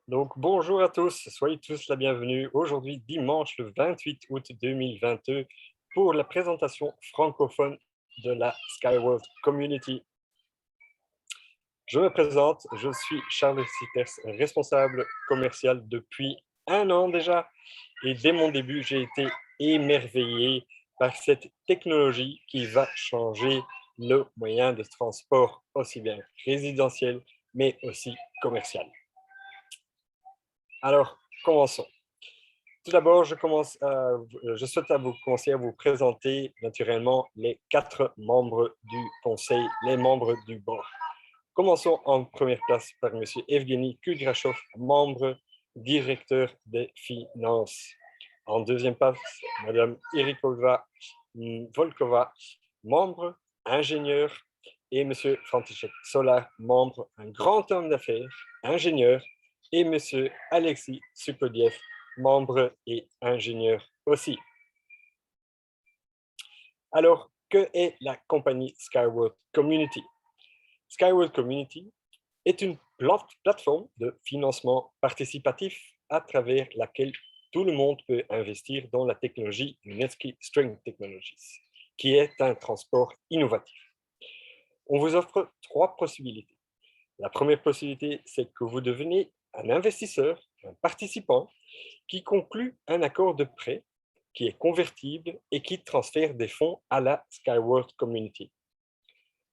Donc, bonjour à tous, soyez tous la bienvenue. Aujourd'hui, dimanche le 28 août 2022, pour la présentation francophone de la Skyworld Community. Je me présente, je suis Charles Citers, responsable commercial depuis un an déjà. Et dès mon début, j'ai été émerveillé par cette technologie qui va changer le moyen de transport, aussi bien résidentiel, mais aussi commercial. Alors, commençons. Tout d'abord, je souhaite commencer à vous présenter naturellement les 4 membres du conseil, les membres du board. Commençons en première place par M. Evgeny Kudrashov, membre directeur des finances. En deuxième place, Mme Irikova Volkova, membre ingénieur, et M. František Solar, membre, un grand homme d'affaires, ingénieur, et M. Alexis Sukodiev, membre et ingénieur aussi. Alors, que est la compagnie Skyworld Community? Skyworld Community est une plateforme de financement participatif à travers laquelle tout le monde peut investir dans la technologie Netsky String Technologies, qui est un transport innovatif. On vous offre 3 possibilités. La première possibilité, c'est que vous devenez un investisseur, un participant, qui conclut un accord de prêt qui est convertible et qui transfère des fonds à la Skyworld Community.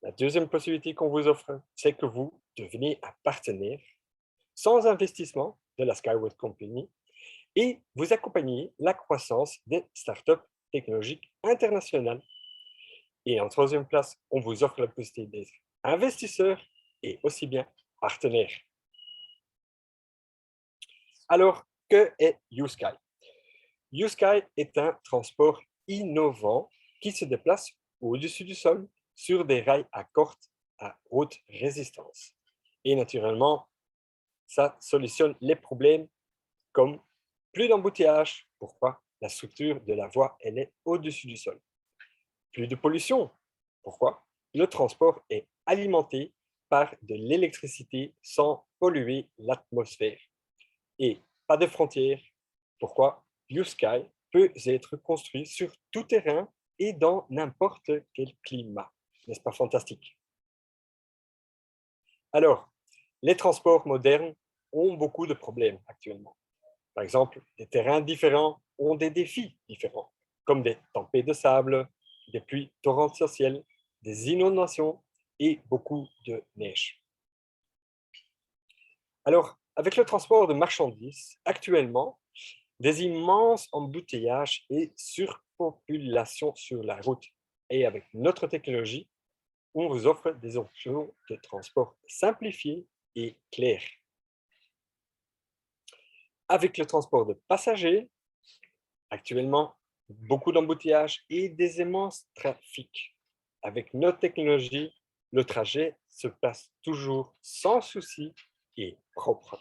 La deuxième possibilité qu'on vous offre, c'est que vous devenez un partenaire sans investissement de la Skyworld Company et vous accompagnez la croissance des startups technologiques internationales. Et en troisième place, on vous offre la possibilité d'être investisseur et aussi bien partenaire. Alors, que est YouSky? YouSky est un transport innovant qui se déplace au-dessus du sol sur des rails à haute résistance. Et naturellement, ça solutionne les problèmes comme plus d'embouteillage. Pourquoi? La structure de la voie, elle est au-dessus du sol. Plus de pollution. Pourquoi? Le transport est alimenté par de l'électricité sans polluer l'atmosphère. Et pas de frontières. Pourquoi? YouSky peut être construit sur tout terrain et dans n'importe quel climat. N'est-ce pas fantastique? Alors, les transports modernes ont beaucoup de problèmes actuellement. Par exemple, des terrains différents ont des défis différents, comme des tempêtes de sable, des pluies torrentielles, des inondations et beaucoup de neige. Alors, avec le transport de marchandises, actuellement, des immenses embouteillages et surpopulation sur la route. Et avec notre technologie, on vous offre des options de transport simplifiées et claires. Avec le transport de passagers, actuellement, beaucoup d'embouteillages et des immenses trafics. Avec notre technologie, le trajet se passe toujours sans souci et propre.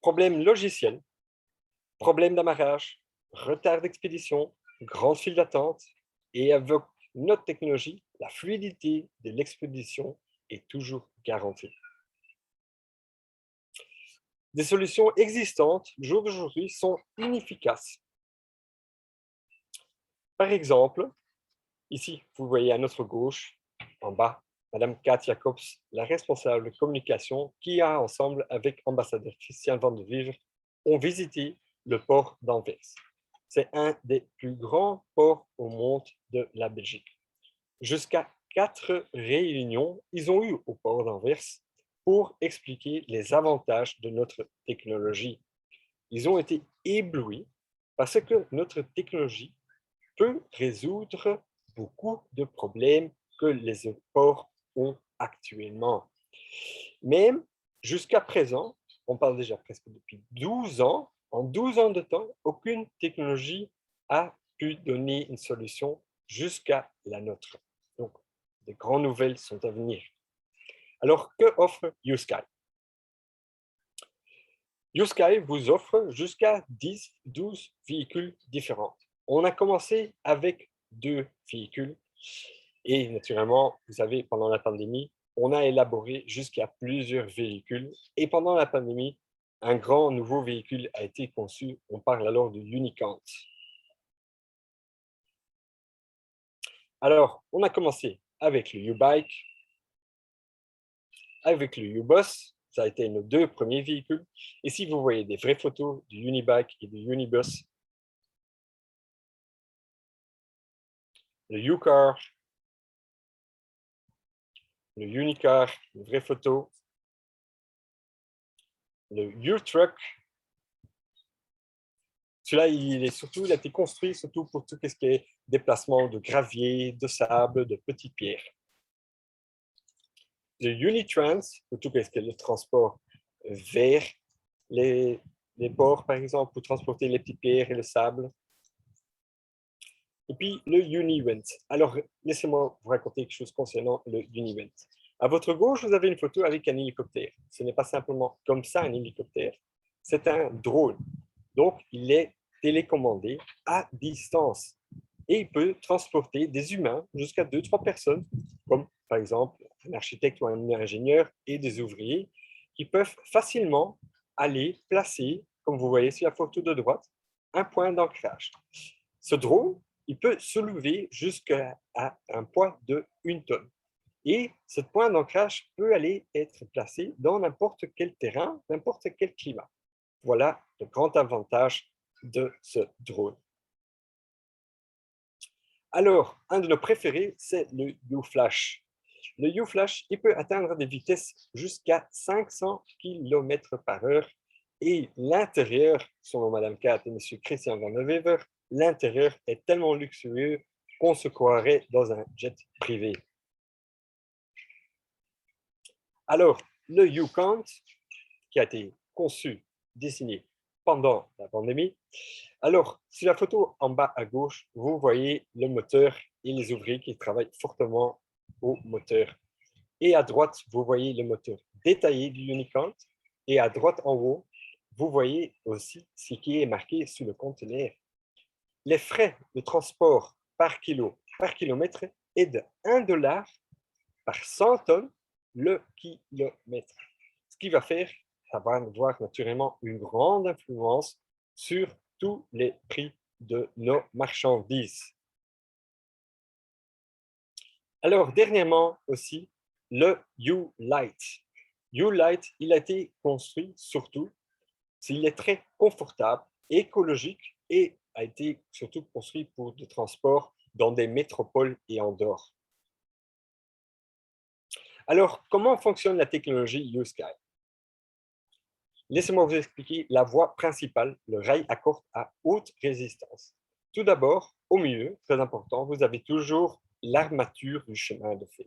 Problème logiciel, problème d'amarrage, retard d'expédition, grande file d'attente, et avec notre technologie, la fluidité de l'expédition est toujours garantie. Des solutions existantes, jour d'aujourd'hui, sont inefficaces. Par exemple, ici, vous voyez à notre gauche, en bas, Madame Kat Jacobs, la responsable communication, qui a, ensemble avec ambassadeur Christian Van de Vivre, ont visité le port d'Anvers. C'est un des plus grands ports au monde de la Belgique. Jusqu'à 4 réunions, ils ont eu au port d'Anvers pour expliquer les avantages de notre technologie. Ils ont été éblouis parce que notre technologie peut résoudre beaucoup de problèmes que les ports ont actuellement. Mais jusqu'à présent, on parle déjà presque depuis 12 ans, en 12 ans de temps, aucune technologie a pu donner une solution jusqu'à la nôtre. Donc, de grandes nouvelles sont à venir. Alors, que offre YouSky? YouSky vous offre jusqu'à 12 véhicules différents. On a commencé avec 2 véhicules Et naturellement, vous savez, pendant la pandémie, on a élaboré jusqu'à plusieurs véhicules. Et pendant la pandémie, un grand nouveau véhicule a été conçu. On parle alors de Unicant. Alors, on a commencé avec le U-Bike, avec le U-Bus. Ça a été nos deux premiers véhicules. Et si vous voyez des vraies photos du Unibike et du Unibus, le U-Car, le Unicar, une vraie photo, le U-Truck. Celui-là, il a été construit surtout pour tout ce qui est déplacement de gravier, de sable, de petites pierres. Le Unitrans, pour tout ce qui est le transport vers les ports, par exemple, pour transporter les petites pierres et le sable. Et puis, le Univent. Alors, laissez-moi vous raconter quelque chose concernant le Univent. À votre gauche, vous avez une photo avec un hélicoptère. Ce n'est pas simplement comme ça un hélicoptère, c'est un drone. Donc, il est télécommandé à distance et il peut transporter des humains jusqu'à 2-3 personnes, comme par exemple un architecte ou un ingénieur et des ouvriers qui peuvent facilement aller placer, comme vous voyez sur la photo de droite, un point d'ancrage. Ce drone, il peut soulever jusqu'à un poids de 1 tonne. Et ce point d'ancrage peut aller être placé dans n'importe quel terrain, n'importe quel climat. Voilà le grand avantage de ce drone. Alors, un de nos préférés, c'est le U-Flash. Le U-Flash, il peut atteindre des vitesses jusqu'à 500 km/h et l'intérieur, selon Madame Kat et Monsieur Christian Van der Wever, l'intérieur est tellement luxueux qu'on se croirait dans un jet privé. Alors, le U-Count, qui a été conçu, dessiné pendant la pandémie. Alors, sur la photo en bas à gauche, vous voyez le moteur et les ouvriers qui travaillent fortement au moteur. Et à droite, vous voyez le moteur détaillé du Unicant. Et à droite en haut, vous voyez aussi ce qui est marqué sur le conteneur. Les frais de transport par kilomètre est de 1 $ par 100 tonnes le kilomètre. Ce qui va faire, ça va avoir naturellement une grande influence sur tous les prix de nos marchandises. Alors, dernièrement aussi, le U-Light. U-Light, il a été construit surtout, il est très confortable, écologique et a été surtout construit pour des transports dans des métropoles et en dehors. Alors, comment fonctionne la technologie U-Sky? Laissez-moi vous expliquer la voie principale, le rail à corde à haute résistance. Tout d'abord, au milieu, très important, vous avez toujours l'armature du chemin de fer.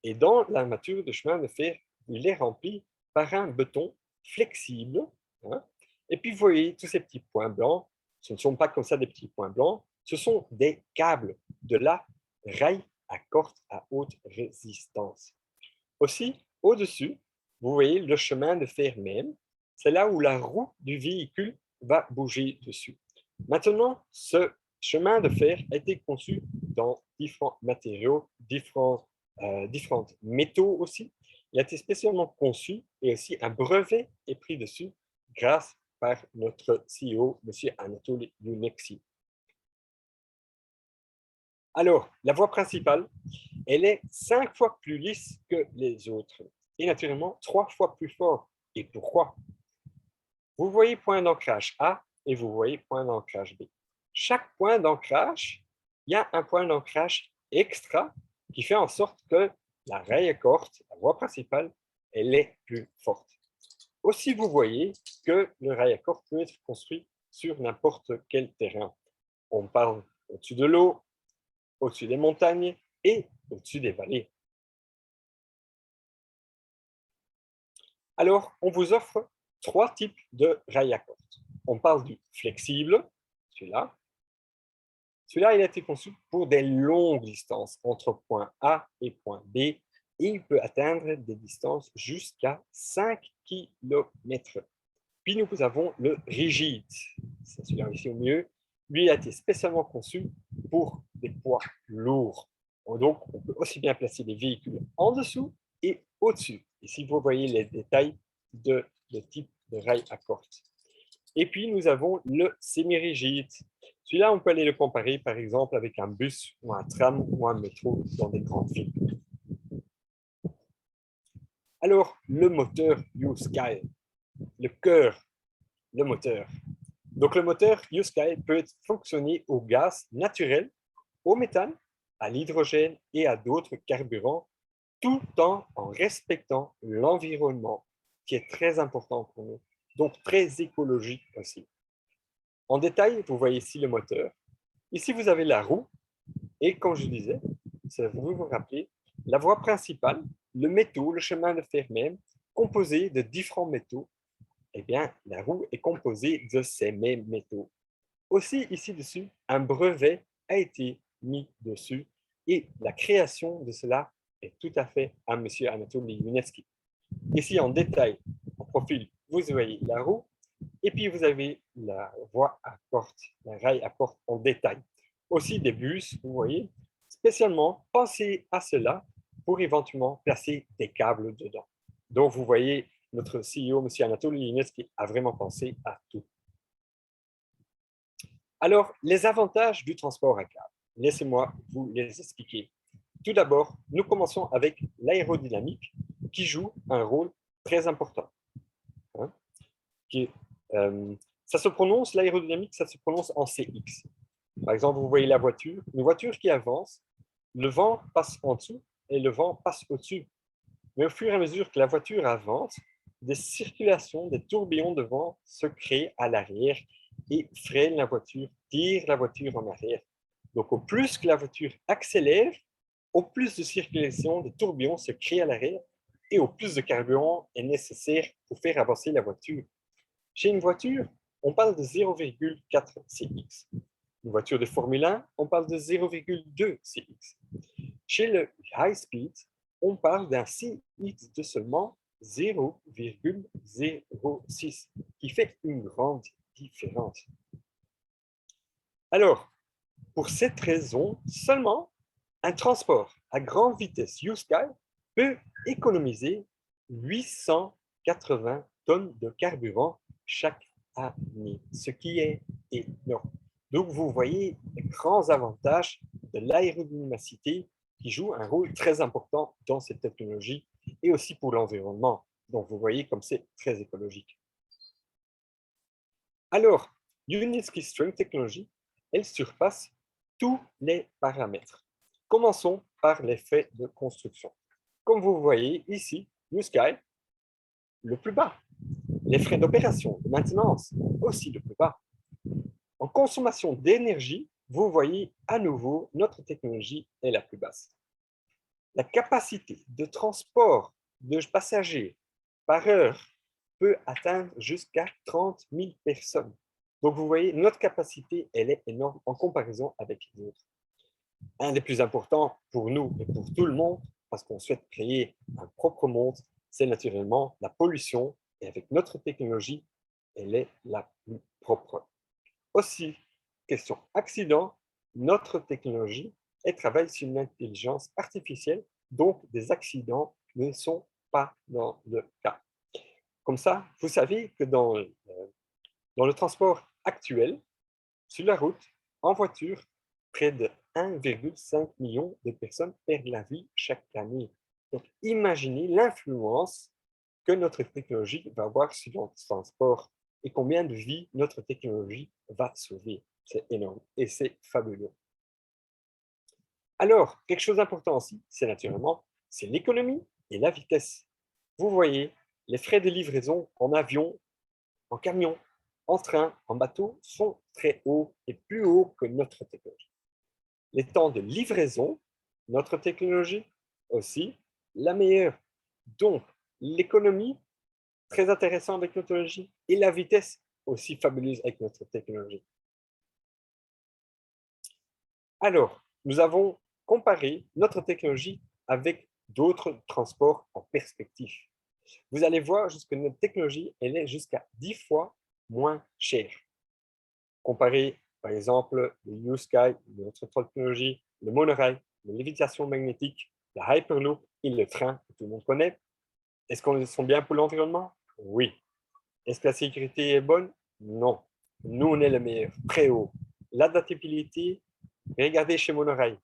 Et dans l'armature du chemin de fer, il est rempli par un béton flexible. Hein, et puis, vous voyez tous ces petits points blancs. Ce ne sont pas comme ça des petits points blancs. Ce sont des câbles de la rail à corde à haute résistance. Aussi, au-dessus, vous voyez le chemin de fer même. C'est là où la roue du véhicule va bouger dessus. Maintenant, ce chemin de fer a été conçu dans différents matériaux, différents métaux aussi. Il a été spécialement conçu et aussi un brevet est pris dessus grâce par notre CEO, M. Anatole Younexi. Alors, la voie principale, elle est 5 fois plus lisse que les autres et naturellement 3 fois plus fort. Et pourquoi? Vous voyez point d'ancrage A et vous voyez point d'ancrage B. Chaque point d'ancrage, il y a un point d'ancrage extra qui fait en sorte que la rail à corde, la voie principale, elle est plus forte. Aussi, vous voyez que le rail à corde peut être construit sur n'importe quel terrain. On parle au-dessus de l'eau, au-dessus des montagnes et au-dessus des vallées. Alors, on vous offre 3 types de rail à corde. On parle du flexible, celui-là. Celui-là, il a été conçu pour des longues distances entre point A et point B et il peut atteindre des distances jusqu'à 5 km. Puis nous avons le rigide, c'est celui-là ici au milieu. Lui, il a été spécialement conçu pour des poids lourds. Donc, on peut aussi bien placer des véhicules en dessous et au-dessus. Ici, vous voyez les détails de type de rail à corde. Et puis, nous avons le semi-rigide. Celui-là, on peut aller le comparer, par exemple, avec un bus ou un tram ou un métro dans des grandes villes. Alors, le moteur U-Sky, le cœur, le moteur. Donc, le moteur U-Sky peut fonctionner au gaz naturel, au méthane, à l'hydrogène et à d'autres carburants, tout en respectant l'environnement, qui est très important pour nous, donc très écologique aussi. En détail, vous voyez ici le moteur. Ici, vous avez la roue, et comme je disais, vous vous rappelez, la voie principale, le métaux, le chemin de fer même, composé de différents métaux, eh bien, la roue est composée de ces mêmes métaux. Aussi, ici dessus, un brevet a été mis dessus et la création de cela est tout à fait à M. Anatoly Lunievski. Ici, en détail, en profil, vous voyez la roue et puis vous avez la voie à porte, la rail à porte en détail. Aussi des bus, vous voyez, spécialement pensez à cela pour éventuellement placer des câbles dedans. Donc, vous voyez, notre CEO, M. Anatoly Lunievski, a vraiment pensé à tout. Alors, les avantages du transport à câble, laissez-moi vous les expliquer. Tout d'abord, nous commençons avec l'aérodynamique qui joue un rôle très important. Hein, ça se prononce, l'aérodynamique, ça se prononce en CX. Par exemple, vous voyez la voiture, une voiture qui avance, le vent passe en dessous et le vent passe au-dessus. Mais au fur et à mesure que la voiture avance, des circulations, des tourbillons de vent se créent à l'arrière et freinent la voiture, tirent la voiture en arrière. Donc, au plus que la voiture accélère, au plus de circulation, de tourbillons se créent à l'arrière et au plus de carburant est nécessaire pour faire avancer la voiture. Chez une voiture, on parle de 0,4 CX. Une voiture de Formule 1, on parle de 0,2 CX. Chez le high speed, on parle d'un CX de seulement 0,06, qui fait une grande différence. Alors, pour cette raison, seulement un transport à grande vitesse U-Sky peut économiser 880 tonnes de carburant chaque année, ce qui est énorme. Donc, vous voyez les grands avantages de l'aérodynamicité qui joue un rôle très important dans cette technologie et aussi pour l'environnement. Donc, vous voyez comme c'est très écologique. Alors, Lunievski String Technology, elle surpasse tous les paramètres. Commençons par les frais de construction. Comme vous voyez ici, U-Sky, le plus bas. Les frais d'opération, de maintenance, aussi le plus bas. En consommation d'énergie, vous voyez à nouveau, notre technologie est la plus basse. La capacité de transport de passagers par heure peut atteindre jusqu'à 30 000 personnes. Donc, vous voyez, notre capacité, elle est énorme en comparaison avec les autres. Un des plus importants pour nous et pour tout le monde, parce qu'on souhaite créer un propre monde, c'est naturellement la pollution. Et avec notre technologie, elle est la plus propre. Aussi, question accident, notre technologie, elle travaille sur une intelligence artificielle, donc des accidents ne sont pas dans le cas. Comme ça, vous savez que dans le transport actuel, sur la route, en voiture, près de 1,5 million de personnes perdent la vie chaque année. Donc, imaginez l'influence que notre technologie va avoir sur le transport et combien de vies notre technologie va sauver. C'est énorme et c'est fabuleux. Alors, quelque chose d'important aussi, c'est naturellement, c'est l'économie et la vitesse. Vous voyez, les frais de livraison en avion, en camion, en train, en bateau sont très hauts et plus hauts que notre technologie. Les temps de livraison, notre technologie aussi, la meilleure. Donc, l'économie, très intéressante avec notre technologie, et la vitesse, aussi fabuleuse avec notre technologie. Alors, nous avons comparé notre technologie avec d'autres transports en perspective. Vous allez voir que notre technologie, elle est jusqu'à 10 fois moins chère. Comparé, par exemple, le U-Sky, notre technologie, le monorail, la lévitation magnétique, la Hyperloop et le train que tout le monde connaît. Est-ce qu'ils sont bien pour l'environnement? Oui. Est-ce que la sécurité est bonne? Non. Nous, on est le meilleur, très haut. L'adaptabilité, regardez chez Monorail,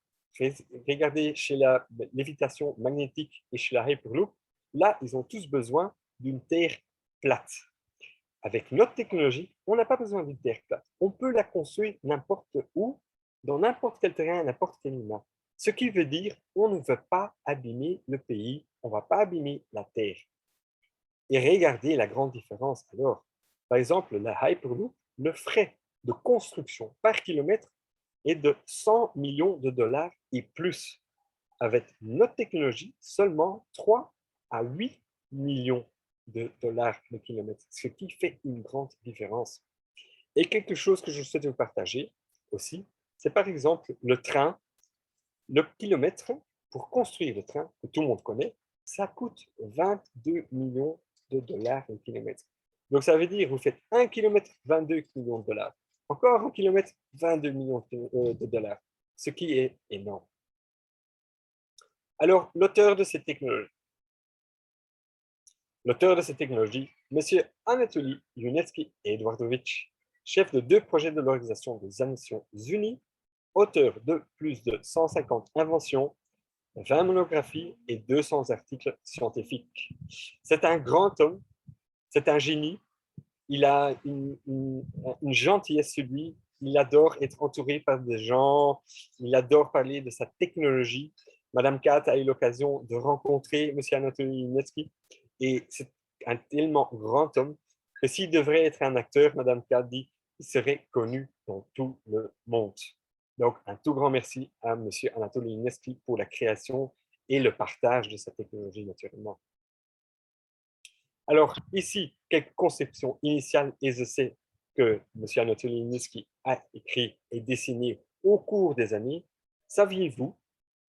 regardez chez la lévitation magnétique et chez la Hyperloop, là, ils ont tous besoin d'une terre plate. Avec notre technologie, on n'a pas besoin d'une terre plate. On peut la construire n'importe où, dans n'importe quel terrain, n'importe quel climat. Ce qui veut dire qu'on ne veut pas abîmer le pays, on ne va pas abîmer la terre. Et regardez la grande différence alors. Par exemple, la Hyperloop, le frais de construction par kilomètre est de 100 millions de dollars et plus. Avec notre technologie, seulement 3 à 8 millions de dollars le kilomètre, ce qui fait une grande différence. Et quelque chose que je souhaite vous partager aussi, c'est par exemple le train, le kilomètre, pour construire le train, que tout le monde connaît, ça coûte 22 millions de dollars le kilomètre. Donc ça veut dire que vous faites 1 kilomètre, 22 millions de dollars. Encore un kilomètre, 22 millions de dollars, ce qui est énorme. Alors, l'auteur de cette technologie. L'auteur de cette technologie, M. Anatoly Yunevski-Edwardovich, chef de 2 projets de l'Organisation des Nations Unies, auteur de plus de 150 inventions, 20 monographies et 200 articles scientifiques. C'est un grand homme, c'est un génie, il a une gentillesse sur lui, il adore être entouré par des gens, il adore parler de sa technologie. Madame Kat a eu l'occasion de rencontrer M. Anatoly Yunevski et c'est un tellement grand homme que s'il devrait être un acteur, Madame Kat dit, il serait connu dans tout le monde. Donc, un tout grand merci à M. Anatoly Yunevski pour la création et le partage de sa technologie, naturellement. Alors, ici, quelques conceptions initiales et je sais que M. Anatoly Yunevski a écrit et dessiné au cours des années. Saviez-vous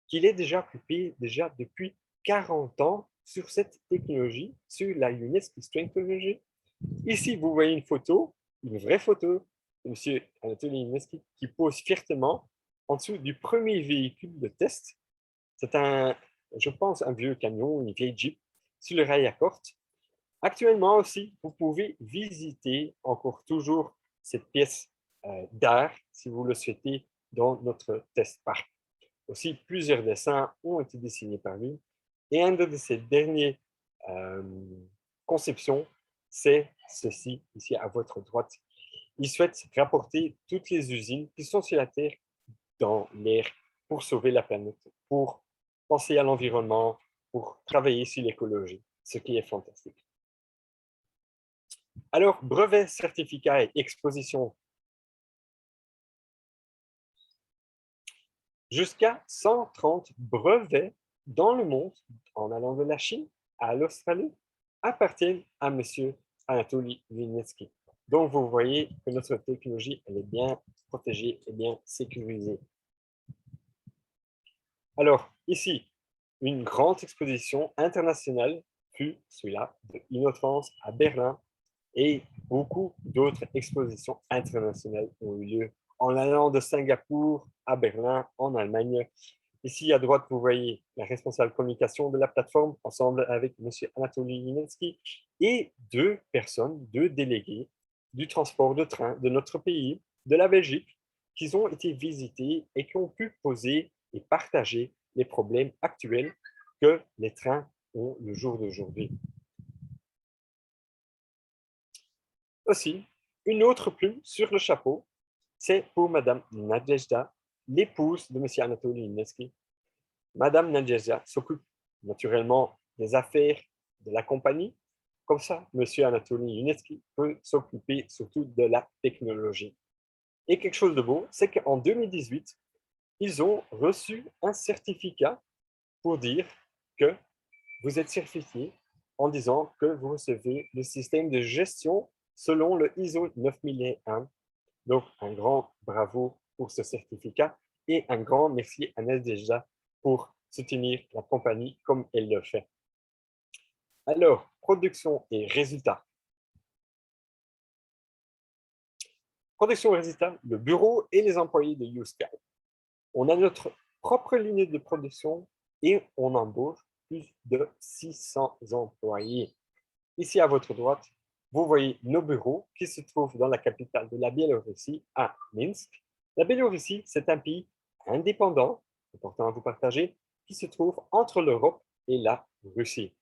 qu'il est déjà occupé depuis 40 ans sur cette technologie, sur la Yunevski String Technology? Ici, vous voyez une photo, une vraie photo de M. Anatoly Yunevski qui pose fiertement en dessous du premier véhicule de test. C'est je pense, un vieux camion, une vieille Jeep, sur le rail à corde. Actuellement aussi, vous pouvez visiter encore toujours cette pièce d'art, si vous le souhaitez, dans notre test park. Aussi, plusieurs dessins ont été dessinés par lui. Et un de ses derniers conceptions, c'est ceci, ici à votre droite. Il souhaite rapporter toutes les usines qui sont sur la Terre dans l'air pour sauver la planète, pour penser à l'environnement, pour travailler sur l'écologie, ce qui est fantastique. Alors, brevets, certificats et expositions. Jusqu'à 130 brevets dans le monde, en allant de la Chine à l'Australie, appartiennent à M. Anatoly Yunevski. Donc, vous voyez que notre technologie, elle est bien protégée et bien sécurisée. Alors, ici, une grande exposition internationale fut celui-là de InnoTrans à Berlin et beaucoup d'autres expositions internationales ont eu lieu en allant de Singapour à Berlin, en Allemagne. Ici, à droite, vous voyez la responsable communication de la plateforme, ensemble avec M. Anatoly Yunevski, et 2 personnes, 2 délégués du transport de train de notre pays, de la Belgique, qui ont été visités et qui ont pu poser et partager les problèmes actuels que les trains ont le jour d'aujourd'hui. Aussi, une autre plume sur le chapeau, c'est pour Madame Nadezhda, l'épouse de M. Anatoly Yunevski. Madame Nadezhda s'occupe naturellement des affaires de la compagnie. Comme ça, M. Anatoly Yunevski peut s'occuper surtout de la technologie. Et quelque chose de beau, c'est qu'en 2018, ils ont reçu un certificat pour dire que vous êtes certifié en disant que vous recevez le système de gestion selon le ISO 9001. Donc, un grand bravo pour ce certificat et un grand merci à Nadezhda pour soutenir la compagnie comme elle le fait. Alors, production et résultats. Production et résultats, le bureau et les employés de YouSky. On a notre propre ligne de production et on embauche plus de 600 employés. Ici, à votre droite, vous voyez nos bureaux qui se trouvent dans la capitale de la Biélorussie, à Minsk. La Biélorussie, c'est un pays indépendant, important à vous partager, qui se trouve entre l'Europe et la Russie.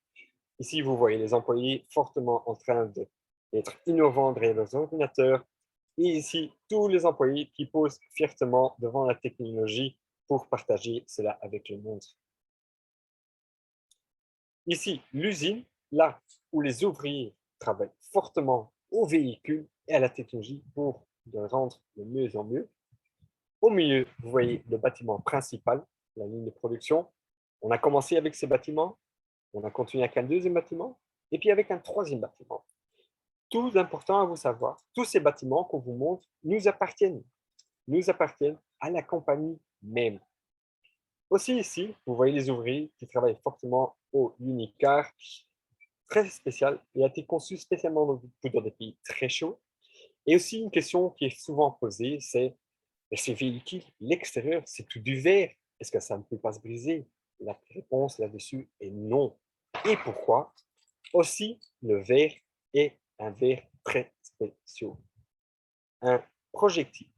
Ici, vous voyez les employés fortement en train d'être innovants derrière leurs ordinateurs. Et ici, tous les employés qui posent fiertement devant la technologie pour partager cela avec le monde. Ici, l'usine, là où les ouvriers travaillent fortement au véhicule et à la technologie pour le rendre de mieux en mieux. Au milieu, vous voyez le bâtiment principal, la ligne de production. On a commencé avec ces bâtiments, on a continué avec un deuxième bâtiment, et puis avec un troisième bâtiment. Tout d'important à vous savoir, tous ces bâtiments qu'on vous montre nous appartiennent à la compagnie même. Aussi ici, vous voyez les ouvriers qui travaillent fortement au Unicar, très spécial, il a été conçu spécialement dans des pays très chauds. Et aussi une question qui est souvent posée, c'est ces véhicules, l'extérieur, c'est tout du verre. Est-ce que ça ne peut pas se briser? La réponse là-dessus est non. Et pourquoi? Aussi, le verre est un verre très spécial. Un projectile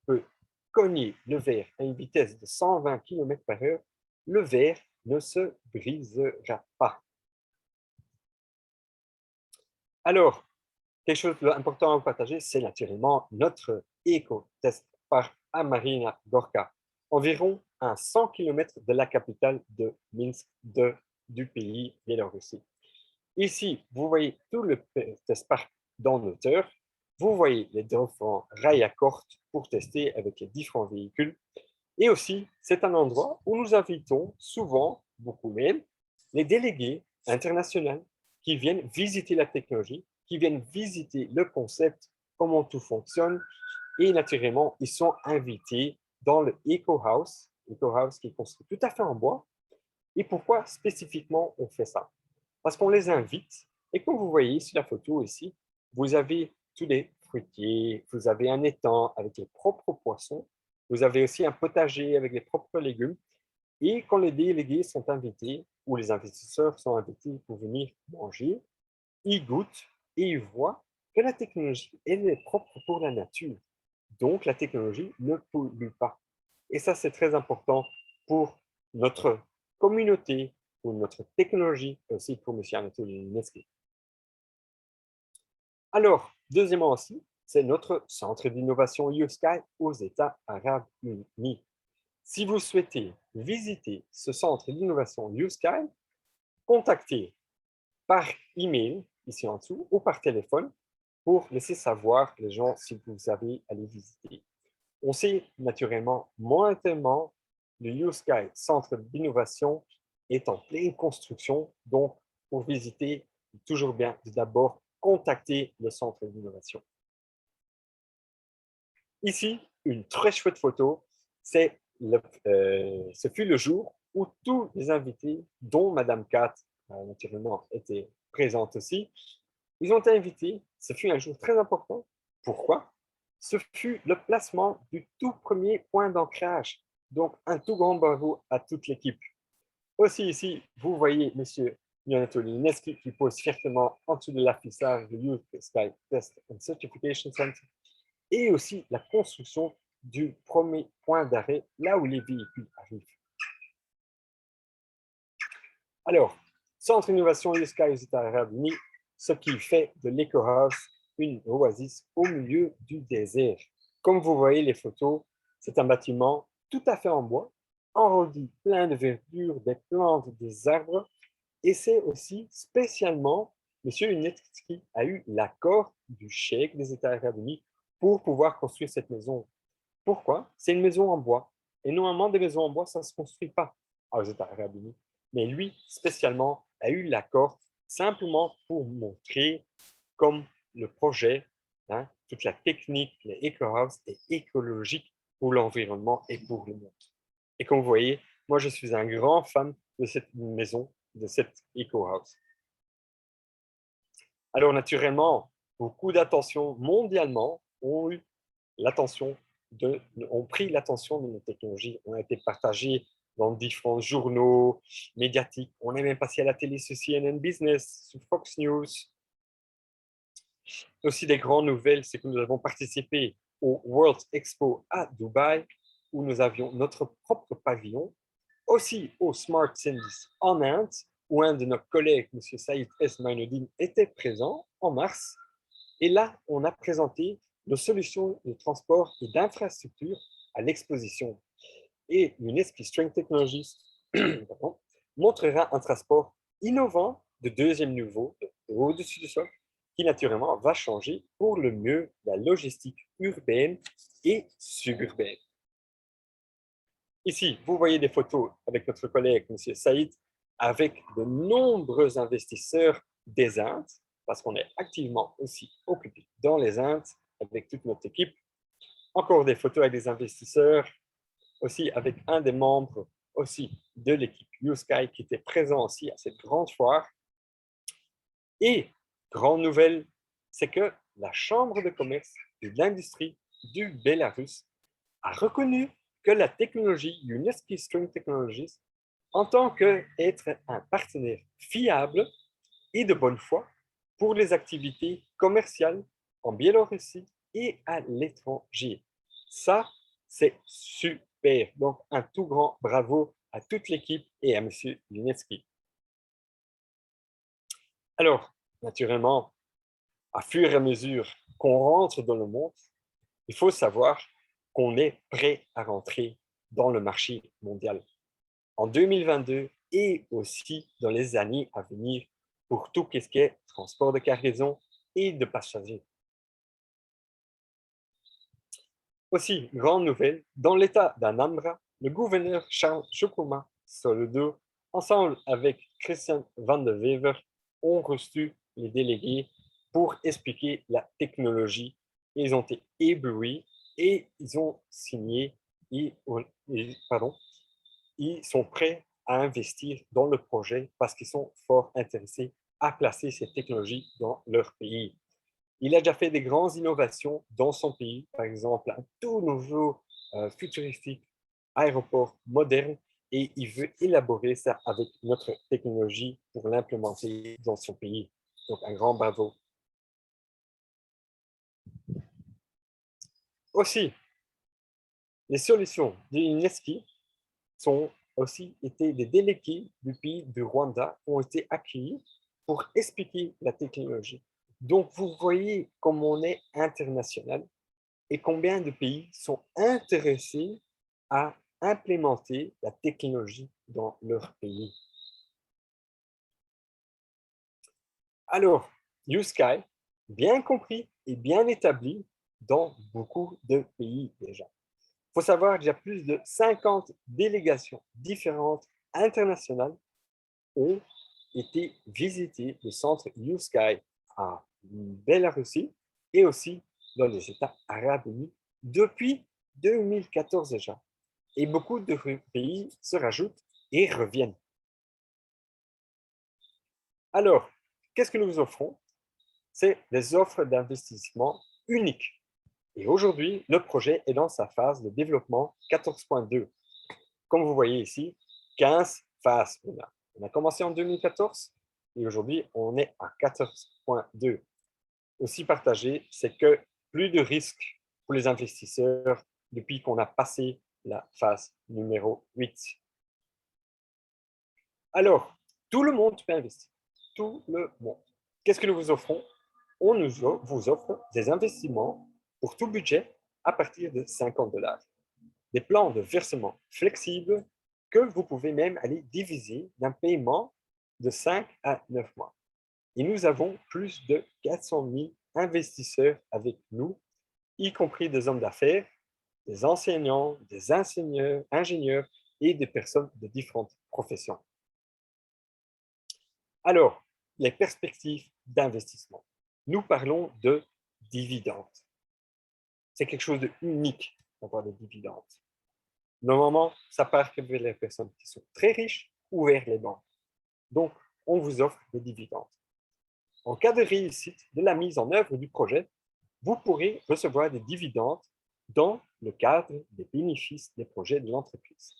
peut cogner le verre à une vitesse de 120 km/h, le verre ne se brisera pas. Alors, quelque chose d'important à vous partager, c'est naturellement notre éco-test par Amarina Gorka, environ à 100 km de la capitale de Minsk du pays Biélorussie. Ici, vous voyez tout le test park dans hauteur. Vous voyez les différents rails à corde pour tester avec les différents véhicules. Et aussi, c'est un endroit où nous invitons souvent, beaucoup même, les délégués internationaux qui viennent visiter la technologie, qui viennent visiter le concept, comment tout fonctionne. Et naturellement, ils sont invités dans le Eco House qui est construit tout à fait en bois. Et pourquoi spécifiquement on fait ça? Parce qu'on les invite. Et comme vous voyez sur la photo ici, vous avez tous les fruitiers, vous avez un étang avec les propres poissons, vous avez aussi un potager avec les propres légumes. Et quand les délégués sont invités, ou les investisseurs sont invités pour venir manger, ils goûtent et ils voient que la technologie, elle est propre pour la nature. Donc, la technologie ne pollue pas. Et ça, c'est très important pour notre communauté, pour notre technologie, et aussi pour M. Anatoly Linesky. Alors, deuxièmement aussi, c'est notre centre d'innovation YouSky aux États arabes unis. Si vous souhaitez visiter ce centre d'innovation YouSky, contactez par email, ici en dessous, ou par téléphone, pour laisser savoir les gens si vous avez à les visiter. On sait naturellement, momentanément, le YouSky Centre d'innovation est en pleine construction, donc pour visiter, toujours bien de d'abord contacter le centre d'innovation. Ici, une très chouette photo, ce fut le jour où tous les invités, dont Madame Kat, naturellement, était présente aussi, ils ont été invités. Ce fut un jour très important. Pourquoi? Ce fut le placement du tout premier point d'ancrage. Donc, un tout grand bravo à toute l'équipe. Aussi ici, vous voyez M. Anatoly Linesky qui pose fiertement en dessous de l'affichage de Youth Sky Test and Certification Center et aussi la construction du premier point d'arrêt là où les véhicules arrivent. Alors, Centre Innovation YouSky aux États arabes unis, ce qui fait de l'Eco House une oasis au milieu du désert. Comme vous voyez les photos, c'est un bâtiment tout à fait en bois, enrobé plein de verdure, des plantes, des arbres, et c'est aussi spécialement, M. Unetsky a eu l'accord du cheikh des États arabes unis pour pouvoir construire cette maison. Pourquoi? C'est une maison en bois. Et normalement, des maisons en bois, ça ne se construit pas aux États arabes unis. Mais lui, spécialement, a eu l'accord simplement pour montrer comme le projet, toute la technique, les eco-house est écologique pour l'environnement et pour le monde. Et comme vous voyez, moi, je suis un grand fan de cette maison, de cette eco-house. Alors, naturellement, beaucoup d'attention mondialement ont eu l'attention ont pris l'attention de nos technologies, ont été partagées dans différents journaux médiatiques. On est même passé à la télé sur CNN Business, sur Fox News. Aussi, des grandes nouvelles, c'est que nous avons participé au World Expo à Dubaï, où nous avions notre propre pavillon. Aussi au Smart Cities en Inde, où un de nos collègues, M. Saïd S. Mainuddin, était présent en mars. Et là, on a présenté nos solutions de transport et d'infrastructure à l'exposition. Et l'UNESCO Strength Technologies montrera un transport innovant de deuxième niveau, au-dessus du sol, qui naturellement va changer pour le mieux la logistique urbaine et suburbaine. Ici, vous voyez des photos avec notre collègue, M. Saïd, avec de nombreux investisseurs des Indes, parce qu'on est activement aussi occupé dans les Indes avec toute notre équipe. Encore des photos avec des investisseurs, aussi avec un des membres aussi de l'équipe YouSky qui était présent aussi à cette grande foire. Et, grande nouvelle, c'est que la Chambre de commerce et de l'industrie du Bélarus a reconnu que la technologie UNESCO String Technologies, en tant qu'être un partenaire fiable et de bonne foi pour les activités commerciales en Biélorussie et à l'étranger. Ça, c'est super. Donc, un tout grand bravo à toute l'équipe et à M. Luneski. Alors, naturellement, à fur et à mesure qu'on rentre dans le monde, il faut savoir qu'on est prêt à rentrer dans le marché mondial en 2022 et aussi dans les années à venir pour tout ce qui est transport de cargaison et de passagers. Aussi, grande nouvelle, dans l'état d'Anambra, le gouverneur Charles Chukwuma Soludo, ensemble avec Christian Van de Wever, ont reçu les délégués pour expliquer la technologie. Ils ont été éblouis et ils ont signé, ils sont prêts à investir dans le projet parce qu'ils sont fort intéressés à placer cette technologie dans leur pays. Il a déjà fait des grandes innovations dans son pays, par exemple un tout nouveau futuristique aéroport moderne, et il veut élaborer ça avec notre technologie pour l'implémenter dans son pays. Donc un grand bravo. Aussi, les solutions de l'UNESCO sont aussi été des délégués du pays du Rwanda ont été accueillis pour expliquer la technologie. Donc, vous voyez comme on est international et combien de pays sont intéressés à implémenter la technologie dans leur pays. Alors, YouSky, bien compris et bien établi dans beaucoup de pays déjà. Il faut savoir qu'il y a plus de 50 délégations différentes internationales ont été visiter le centre YouSky à Bélarussie et aussi dans les États arabes unis depuis 2014 déjà. Et beaucoup de pays se rajoutent et reviennent. Alors, qu'est-ce que nous vous offrons? C'est des offres d'investissement uniques. Et aujourd'hui, le projet est dans sa phase de développement 14.2. Comme vous voyez ici, 15 phases. On a commencé en 2014 et aujourd'hui, on est à 14.2. Aussi partagé, c'est que plus de risques pour les investisseurs depuis qu'on a passé la phase numéro 8. Alors, tout le monde peut investir. Tout le monde. Qu'est-ce que nous vous offrons? On vous offre des investissements pour tout budget à partir de 50 $. Des plans de versement flexibles que vous pouvez même aller diviser d'un paiement de 5 à 9 mois. Et nous avons plus de 400 000 investisseurs avec nous, y compris des hommes d'affaires, des enseignants, des ingénieurs et des personnes de différentes professions. Alors, les perspectives d'investissement. Nous parlons de dividendes. C'est quelque chose d'unique d'avoir des dividendes. Normalement, ça part vers les personnes qui sont très riches ou vers les banques. Donc, on vous offre des dividendes. En cas de réussite de la mise en œuvre du projet, vous pourrez recevoir des dividendes dans le cadre des bénéfices des projets de l'entreprise.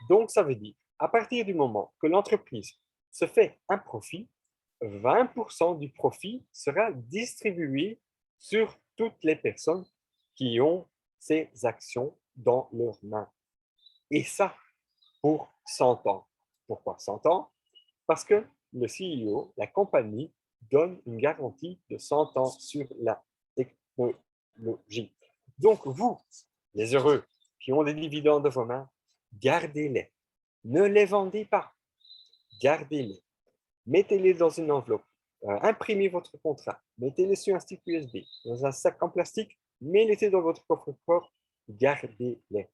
Donc, ça veut dire, à partir du moment que l'entreprise se fait un profit, 20% du profit sera distribué sur toutes les personnes qui ont ces actions dans leurs mains. Et ça, pour 100 ans. Pourquoi 100 ans? Parce que le CEO, la compagnie, donne une garantie de 100 ans sur la technologie. Donc, vous, les heureux qui ont des dividendes de vos mains, gardez-les. Ne les vendez pas. Gardez-les. Mettez-les dans une enveloppe. Imprimez votre contrat. Mettez-les sur un stick USB, dans un sac en plastique. Mettez-les dans votre coffre-fort. Gardez-les.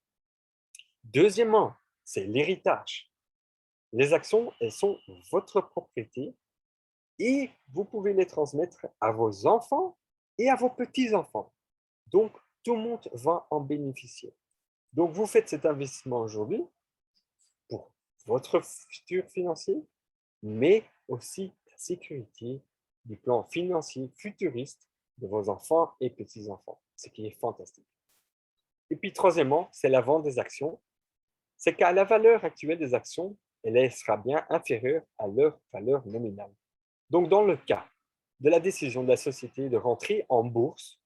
Deuxièmement, c'est l'héritage. Les actions, elles sont votre propriété et vous pouvez les transmettre à vos enfants et à vos petits-enfants. Donc, tout le monde va en bénéficier. Donc, vous faites cet investissement aujourd'hui pour votre futur financier, mais aussi la sécurité du plan financier futuriste de vos enfants et petits-enfants, ce qui est fantastique. Et puis, troisièmement, c'est la vente des actions. C'est qu'à la valeur actuelle des actions, elle sera bien inférieure à leur valeur nominale. Donc, dans le cas de la décision de la société de rentrer en bourse,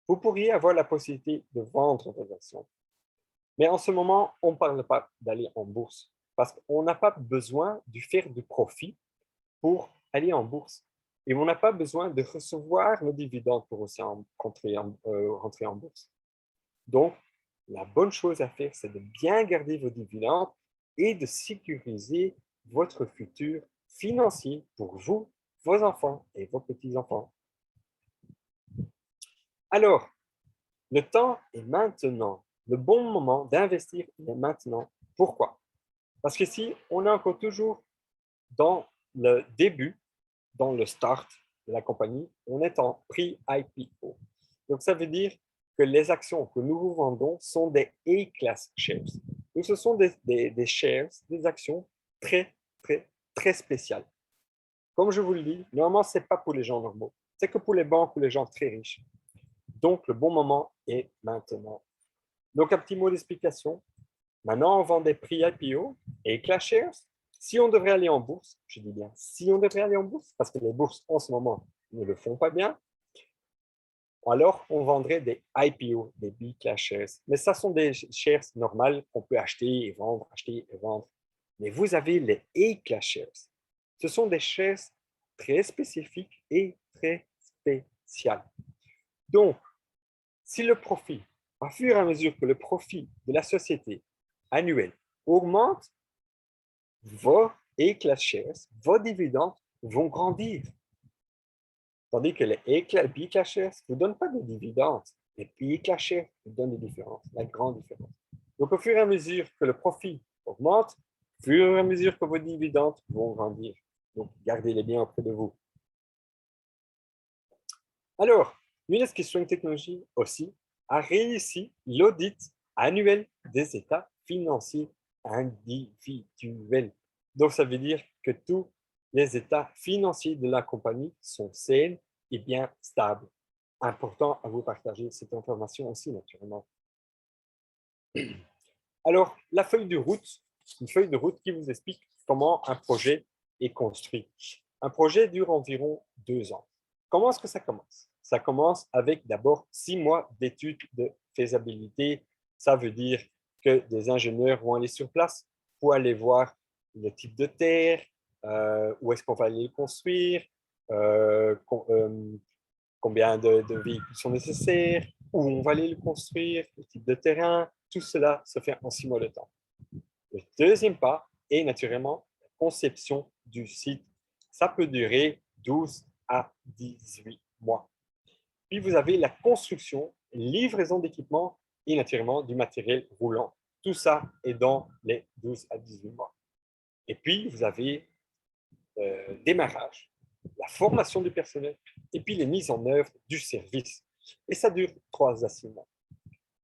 vous pourriez avoir la possibilité de vendre vos actions. Mais en ce moment, on ne parle pas d'aller en bourse parce qu'on n'a pas besoin de faire du profit pour aller en bourse. Et on n'a pas besoin de recevoir le dividende pour aussi rentrer en bourse. Donc, la bonne chose à faire, c'est de bien garder vos dividendes et de sécuriser votre futur financier pour vous, vos enfants et vos petits-enfants. Alors, le temps est maintenant. Le bon moment d'investir est maintenant. Pourquoi? Parce que si on est encore toujours dans le début, dans le start de la compagnie, on est en pré-IPO. Donc, ça veut dire que les actions que nous vous vendons sont des A-class shares. Donc, ce sont des shares, des actions très, très, très spéciales. Comme je vous le dis, normalement, ce n'est pas pour les gens normaux. C'est que pour les banques ou les gens très riches. Donc, le bon moment est maintenant. Donc, un petit mot d'explication. Maintenant, on vend des prix IPO et Class Shares. Si on devrait aller en bourse, je dis bien si on devrait aller en bourse, parce que les bourses en ce moment ne le font pas bien, alors on vendrait des IPO, des B Class Shares. Mais ça sont des shares normales qu'on peut acheter et vendre, acheter et vendre. Mais vous avez les A Class Shares. Ce sont des shares très spécifiques et très spéciales. Donc, si le profit, à fur et à mesure que le profit de la société annuel augmente, vos A-class shares, vos dividendes vont grandir. Tandis que les B-class shares ne vous donnent pas de dividendes. Les B-class shares vous donnent des différences, la grande différence. Donc, au fur et à mesure que le profit augmente, au fur et à mesure que vos dividendes vont grandir. Donc, gardez-les bien auprès de vous. Alors, Younes Question Technologie aussi a réussi l'audit annuel des états financiers individuels. Donc, ça veut dire que tous les états financiers de la compagnie sont sains et bien stables. Important à vous partager cette information aussi, naturellement. Alors, la feuille de route, une feuille de route qui vous explique comment un projet est construit. Un projet dure environ 2 ans. Comment est-ce que ça commence? Ça commence avec d'abord 6 mois d'études de faisabilité. Ça veut dire que des ingénieurs vont aller sur place pour aller voir le type de terre, où est-ce qu'on va aller le construire, combien de véhicules sont nécessaires, où on va aller le construire, le type de terrain. Tout cela se fait en 6 mois de temps. Le deuxième pas est naturellement la conception du site. Ça peut durer 12 à 18 mois. Puis vous avez la construction, livraison d'équipements et naturellement du matériel roulant. Tout ça est dans les 12 à 18 mois. Et puis vous avez démarrage, la formation du personnel et puis les mises en œuvre du service. Et ça dure 3 à 6 mois.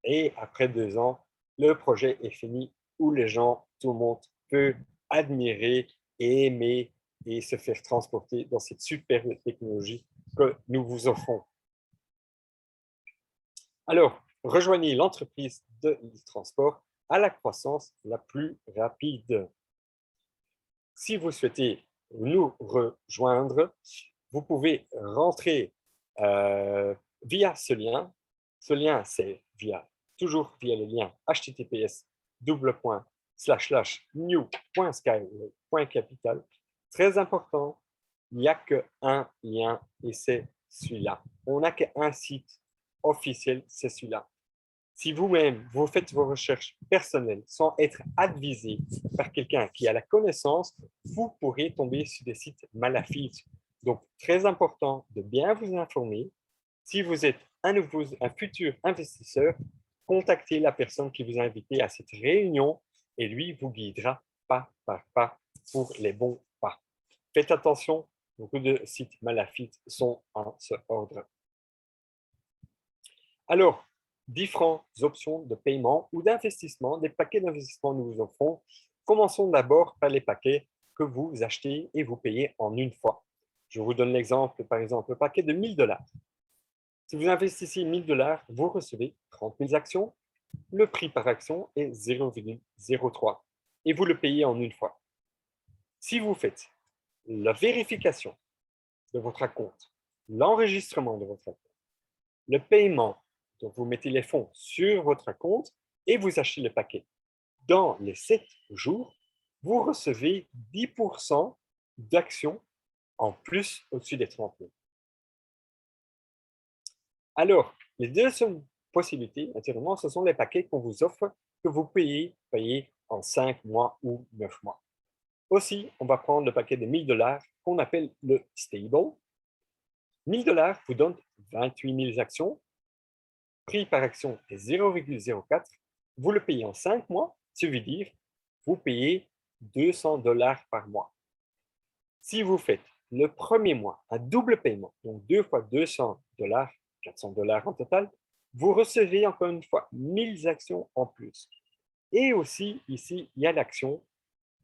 Et après 2 ans, le projet est fini où les gens, tout le monde peut admirer et aimer et se faire transporter dans cette superbe technologie que nous vous offrons. Alors, Rejoignez l'entreprise de transport à la croissance la plus rapide. Si vous souhaitez nous rejoindre, vous pouvez rentrer via ce lien. Ce lien, c'est toujours via le lien https://new.skyway.capital. Très important, il n'y a qu'un lien et c'est celui-là. On n'a qu'un site officiel, c'est celui-là. Si vous-même, vous faites vos recherches personnelles sans être advisé par quelqu'un qui a la connaissance, vous pourrez tomber sur des sites malafiques. Donc, très important de bien vous informer. Si vous êtes un futur investisseur, contactez la personne qui vous a invité à cette réunion et lui vous guidera pas par pas pour les bons pas. Faites attention, beaucoup de sites malafiques sont en ce ordre. Alors, différentes options de paiement ou d'investissement, des paquets d'investissement nous vous offrons. Commençons d'abord par les paquets que vous achetez et vous payez en une fois. Je vous donne l'exemple, par exemple, le paquet de 1 000 $. Si vous investissez 1 000 $, vous recevez 30 000 actions. Le prix par action est 0,03 et vous le payez en une fois. Si vous faites la vérification de votre compte, l'enregistrement de votre compte, le paiement, donc vous mettez les fonds sur votre compte et vous achetez le paquet. Dans les 7 jours, vous recevez 10% d'actions en plus au-dessus des 30 000. Alors, les deuxièmes possibilités, naturellement, ce sont les paquets qu'on vous offre que vous payez en 5 mois ou 9 mois. Aussi, on va prendre le paquet de 1 000 $ qu'on appelle le stable. 1 000 $ vous donne 28 000 actions. Prix par action est 0,04. Vous le payez en 5 mois, ça veut dire vous payez 200 $ par mois. Si vous faites le premier mois un double paiement, donc 2 fois 200 $, 400 $ en total, vous recevez encore une fois 1000 actions en plus. Et aussi, ici, il y a l'action,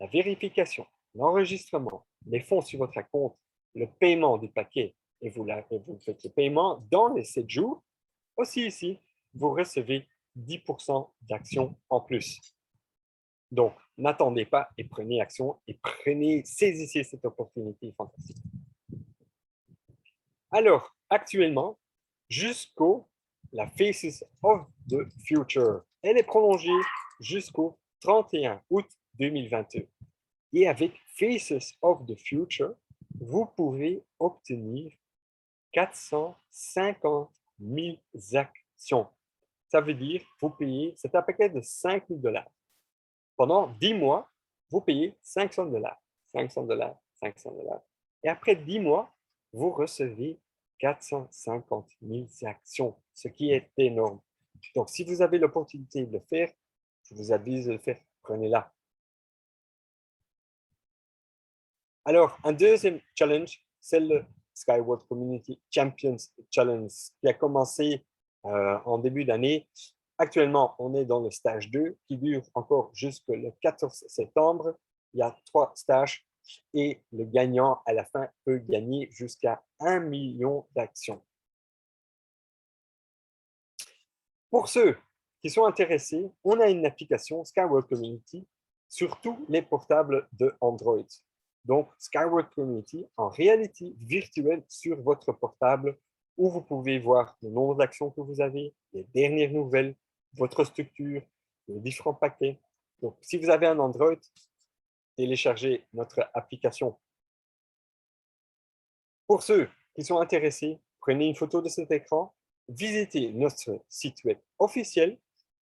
la vérification, l'enregistrement, les fonds sur votre compte, le paiement du paquet, et vous faites le paiement dans les 7 jours. Aussi ici, vous recevez 10% d'actions en plus. Donc, n'attendez pas et prenez action et saisissez cette opportunité fantastique. Alors, actuellement, jusqu'au la Faces of the Future. Elle est prolongée jusqu'au 31 août 2022. Et avec Faces of the Future, vous pouvez obtenir 450 000 actions. Ça veut dire vous payez, c'est un paquet de 5 000 $. Pendant 10 mois, vous payez 500 $, 500 $, 500 $. Et après 10 mois, vous recevez 450 000 actions, ce qui est énorme. Donc, si vous avez l'opportunité de le faire, je vous avise de le faire, prenez-la. Alors, un deuxième challenge, c'est le Skyward Community Champions Challenge qui a commencé en début d'année. Actuellement, on est dans le stage 2 qui dure encore jusqu'au 14 septembre. Il y a 3 stages et le gagnant, à la fin, peut gagner jusqu'à 1 million d'actions. Pour ceux qui sont intéressés, on a une application Skyward Community sur tous les portables de Android. Donc, Skyward Community en réalité virtuelle sur votre portable où vous pouvez voir le nombre d'actions que vous avez, les dernières nouvelles, votre structure, les différents paquets. Donc, si vous avez un Android, téléchargez notre application. Pour ceux qui sont intéressés, prenez une photo de cet écran, visitez notre site web officiel,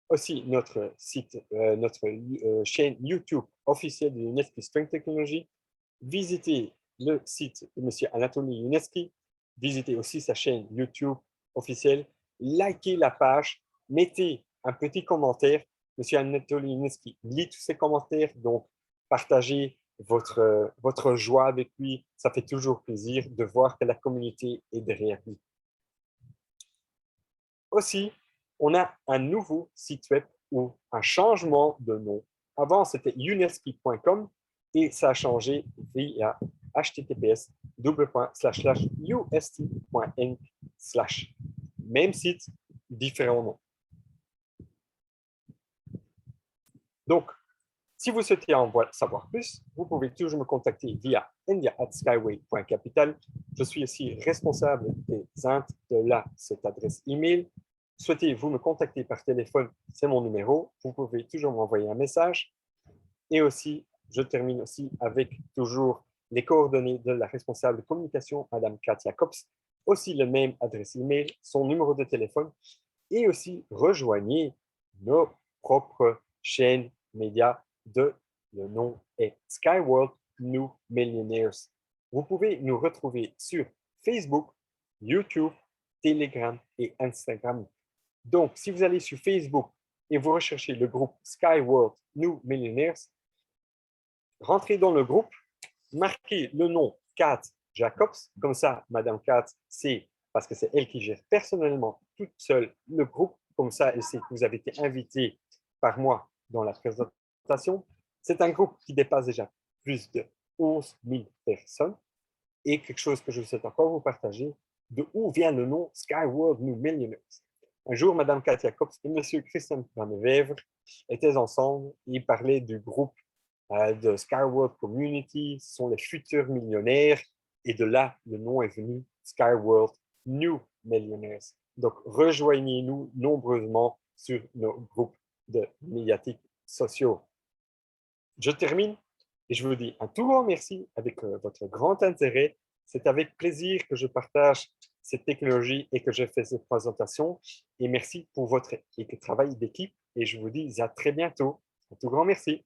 aussi notre chaîne YouTube officielle de Youneski Strength Technology, visitez le site de M. Anatoly Youneski, visitez aussi sa chaîne YouTube officielle, likez la page, mettez un petit commentaire. M. Anatoly Youneski lit tous ces commentaires, donc partagez votre joie avec lui. Ça fait toujours plaisir de voir que la communauté est derrière lui. Aussi, on a un nouveau site web ou un changement de nom. Avant, c'était youneski.com et ça a changé via https://ust.inc/ Même site, différent nom. Donc, si vous souhaitez en savoir plus, vous pouvez toujours me contacter via india@skyway.capital. Je suis aussi responsable des ints de cette adresse email. Souhaitez-vous me contacter par téléphone, c'est mon numéro. Vous pouvez toujours m'envoyer un message. Et aussi, je termine aussi avec toujours les coordonnées de la responsable de communication, Madame Katia Kops, aussi le même adresse email, son numéro de téléphone, et aussi rejoignez nos propres chaînes médias le nom est Skyworld New Millionaires. Vous pouvez nous retrouver sur Facebook, YouTube, Telegram et Instagram. Donc, si vous allez sur Facebook et vous recherchez le groupe Skyworld New Millionaires, rentrez dans le groupe, marquez le nom Kat Jacobs, comme ça, Madame Kat sait, parce que c'est elle qui gère personnellement toute seule le groupe, comme ça, elle sait que vous avez été invité par moi dans la présentation. C'est un groupe qui dépasse déjà plus de 11 000 personnes. Et quelque chose que je souhaite encore vous partager, de où vient le nom Skyworld New Millionaires. Un jour, Mme Katia Kops et M. Christian Van Wever étaient ensemble et ils parlaient du groupe de Skyworld Community, ce sont les futurs millionnaires, et de là, le nom est venu Skyworld New Millionaires. Donc, rejoignez-nous nombreusement sur nos groupes de médiatiques sociaux. Je termine et je vous dis un tout grand merci avec votre grand intérêt. C'est avec plaisir que je partage cette technologie et que je fais cette présentation. Et merci pour votre travail d'équipe. Et je vous dis à très bientôt. Un tout grand merci.